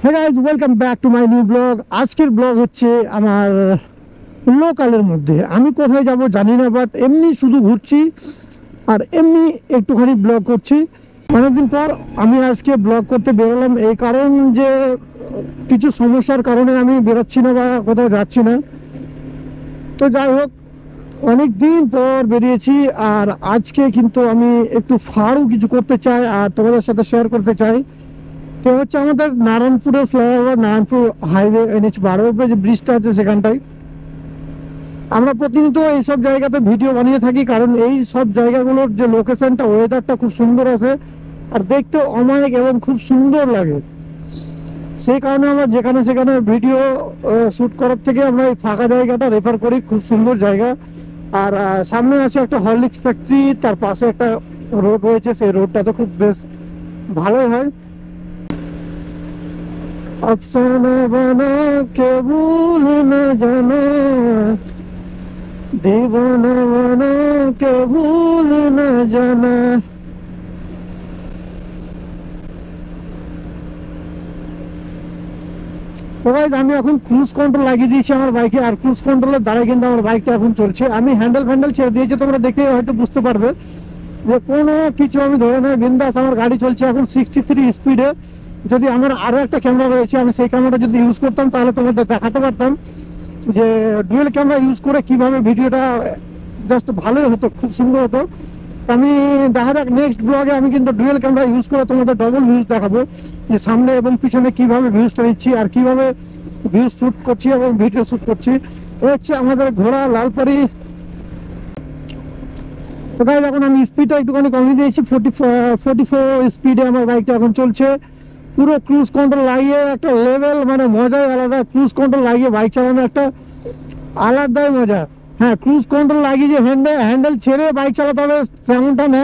Hey guys, welcome back to my new vlog. আজকের blog হচ্ছে আমার লোকালের মধ্যে। আমি কোথায় যাব জানি না, বাট এমনি শুধু ঘুরছি আর এমনি একটুখানি ব্লগ করছি। অনেকদিন পর আমি আজকে ব্লগ করতে বেরোলাম, এই কারণ যে কিছু সমস্যার কারণে আমি বেরোচ্ছি না বা কোথাও যাচ্ছি না। তো যাই হোক, অনেক দিন পর বেরিয়েছি আর আজকে কিন্তু আমি একটু ফাড়ু কিছু করতে চাই আর তোমাদের সাথে শেয়ার করতে চাই। তো হচ্ছে আমাদের নারায়ণপুরের ফ্লাইওভার, নারায়ণপুর হাইওয়ে NH-12 যে ব্রিজটা আছে সেখানটায় আমরা প্রতিনিয়ত এইসব জায়গাতে ভিডিও বানিয়ে থাকি, কারণ এই সব জায়গাগুলোর যে লোকেশনটা, ওয়েদারটা খুব সুন্দর আছে আর দেখতেও অমায়িক এবং খুব সুন্দর লাগে। সেই কারণে আমরা যেখানে সেখানে ভিডিও শ্যুট করার থেকে আমরা এই ফাঁকা জায়গাটা রেফার করি, খুব সুন্দর জায়গা। আর সামনে আছে একটা হরলিক্স ফ্যাক্টরি, তার পাশে একটা রোড রয়েছে, সেই রোডটা তো খুব বেশ ভালোই হয়। अफसाना बना के भूल न जाना, दीवाना बना के भूल न जाना। তো গাইস, আমি এখন ক্রুজ কন্ট্রোল লাগিয়ে দিয়েছি আমার বাইকে, আর ক্রুজ কন্ট্রোলের দ্বারা কিন্তু আমার বাইকটা এখন চলছে। আমি হ্যান্ডেল ছেড়ে দিয়েছি, তোমরা দেখে হয়তো বুঝতে পারবে যে কোনো কিছু আমি ধরে নেই, বিন্দাস আমার গাড়ি চলছে এখন 63 স্পিডে। যদি আমার আরও একটা ক্যামেরা রয়েছে, আমি সেই ক্যামেরাটা যদি ইউজ করতাম তাহলে তোমাদের দেখাতে পারতাম যে ডুয়েল ক্যামেরা ইউজ করে কিভাবে ভিডিওটা জাস্ট ভালোই হতো, খুব সুন্দর হতো। তো আমি দেখা যাক নেক্সট ব্লগে আমি কিন্তু ডুয়েল ক্যামেরা ইউজ করে তোমাদের ডবল ভিউজ দেখাবো, যে সামনে এবং পিছনে কিভাবে ভিউজটা নিচ্ছি আর কিভাবে ভিউজ শ্যুট করছি এবং ভিডিও শ্যুট করছি। এ হচ্ছে আমাদের ঘোড়া লালপাড়ি। তো গাইস, এখন আমি স্পিডটা একটুখানি কমিয়ে দিয়েছি, 44 স্পিডে আমার বাইকটা এখন চলছে। পুরো ক্রুজ কন্ট্রোল লাগিয়ে একটা লেভেল, মানে মজাই আলাদা। ক্রুজ কন্ট্রোল লাগিয়ে বাইক চালানো একটা আলাদাই মজা। হ্যাঁ, ক্রুজ কন্ট্রোল লাগিয়ে যে হ্যান্ডেল ছেড়ে বাইক চালাতে হবে তেমনটা না,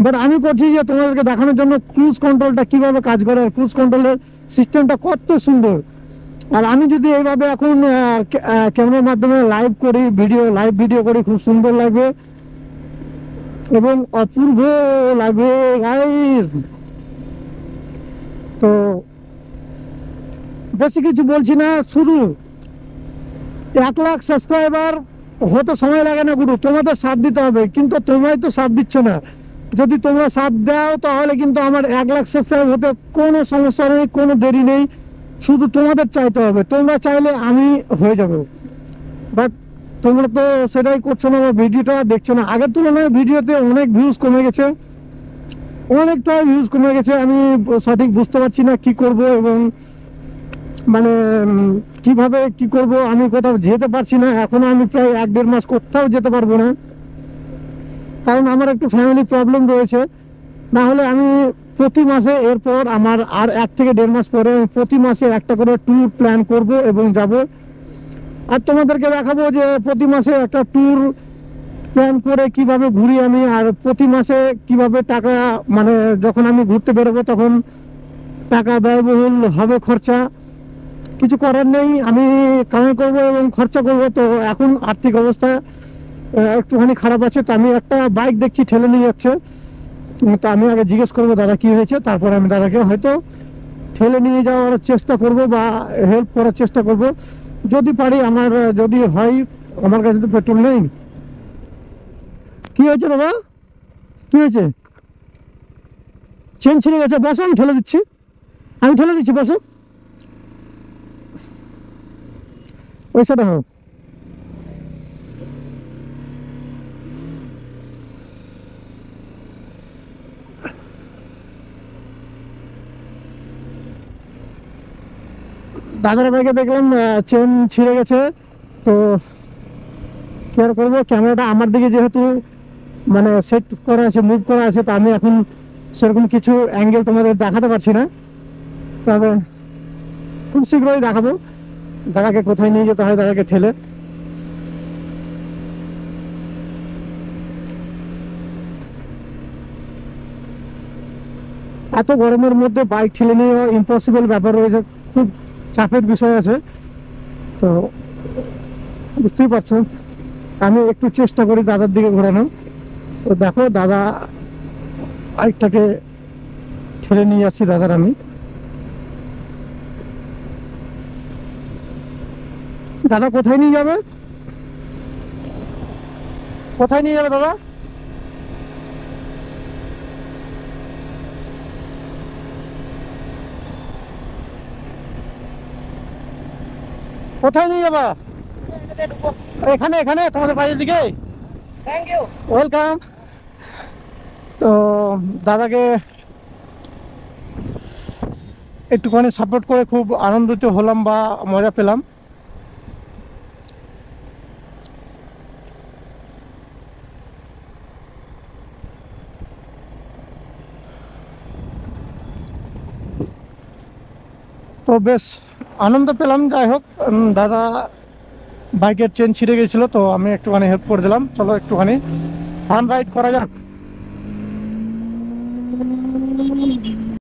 বাট আমি করছি যে তোমাদেরকে দেখানোর জন্য ক্রুজ কন্ট্রোলটা কীভাবে কাজ করে আর ক্রুজ কন্ট্রোলের সিস্টেমটা কত সুন্দর। আর আমি যদি এইভাবে এখন ক্যামেরার মাধ্যমে লাইভ ভিডিও করি, খুব সুন্দর লাগবে এবং অপূর্ব লাগবে গাইস। তো বেশি কিছু বলছি না, শুধু 1 লাখ সাবস্ক্রাইবার হতে সময় লাগে না গুরু, তোমাদের সাথ দিতে হবে, কিন্তু তোমরাই তো সাথ দিচ্ছ না। যদি তোমরা সাথ দাও তাহলে কিন্তু আমার 1 লাখ সাবস্ক্রাইব হতে কোনো সমস্যা নেই, কোনো দেরি নেই, শুধু তোমাদের চাইতে হবে। তোমরা চাইলে আমি হয়ে যাব, বাট তোমরা তো সেটাই করছো না বা ভিডিওটা দেখছো না। আগের তুলনায় ভিডিওতে অনেক ভিউজ কমে গেছে, অনেকটাই ভিউজ কমে গেছে। আমি সঠিক বুঝতে পারছি না কি করব এবং মানে কিভাবে কি করব। আমি কোথাও যেতে পারছি না এখনো, আমি প্রায় 1-1.5 মাস কোথাও যেতে পারবো না, কারণ আমার একটু ফ্যামিলি প্রবলেম রয়েছে। না হলে আমি প্রতি মাসে, এরপর আমার আর 1 থেকে 1.5 মাস পরে আমি প্রতি মাসে একটা করে ট্যুর প্ল্যান করব এবং যাব। আর তোমাদেরকে দেখাবো যে প্রতি মাসে একটা ট্যুর প্ল্যান করে কিভাবে ঘুরি আমি, আর প্রতি মাসে কিভাবে টাকা, মানে যখন আমি ঘুরতে বেরোবো তখন টাকা ব্যয়বহুল হবে, খরচা কিছু করার নেই, আমি কামাই করবো এবং খরচা করবো। তো এখন আর্থিক অবস্থা একটুখানি খারাপ আছে, তো আমি একটা বাইক দেখছি ঠেলে নিয়ে যাচ্ছে। তো আমি আগে জিজ্ঞেস করবো দাদা কি হয়েছে, তারপরে আমি দাদাকে হয়তো ঠেলে নিয়ে যাওয়ার চেষ্টা করব বা হেল্প করার চেষ্টা করব যদি পারি। আমার যদি হয়, আমার কাছে তো পেট্রোল নেই। কি হয়েছে দাদা, কি হয়েছে? চেন ছিঁড়ে গেছে, বসো, আমি ঠেলে দিচ্ছি, বসো, পয়সাটা হোক। দাদার বাইকে দেখলাম চেন ছিঁড়ে গেছে, তো কি আর করবো, ক্যামেরাটা আমার দিকে যেহেতু মানে সেট করা আছে, মুভ করা আছে, তো আমি এখন সেরকম কিছু অ্যাঙ্গেল তোমাদের দেখাতে পারছি না, তবে খুব শীঘ্রই দেখাবো দাদাকে কোথায় নিয়ে যেতে হয়, দাদাকে ঠেলে। এত গরমের মধ্যে বাইক ঠেলে নিয়ে ইম্পসিবল ব্যাপার রয়েছে, খুব চাপের বিষয় আছে, তো বুঝতেই পারছো। আমি একটু চেষ্টা করি দাদার দিকে ঘোরানো। তো দেখো, দাদা বাইকটাকে ঠেলে নিয়ে যাচ্ছি দাদার আমি। দাদা কোথায় নিয়ে যাবে, কোথায় নিয়ে যাবে দাদা? কোথায় নিয়ে যাবা? এখানে এখানে তোমাদের বাড়ির দিকে। Thank you, welcome. তো দাদাকে একটুখানি সাপোর্ট করে খুব আনন্দিত হলাম বা মজা পেলাম। তো বেশ আনন্দ পেলাম। যাই হোক, দাদা বাইকের চেন ছিঁড়ে গেছিলো, তো আমি একটুখানি হেল্প করে দিলাম। চলো একটুখানি ফান রাইড করা যাক।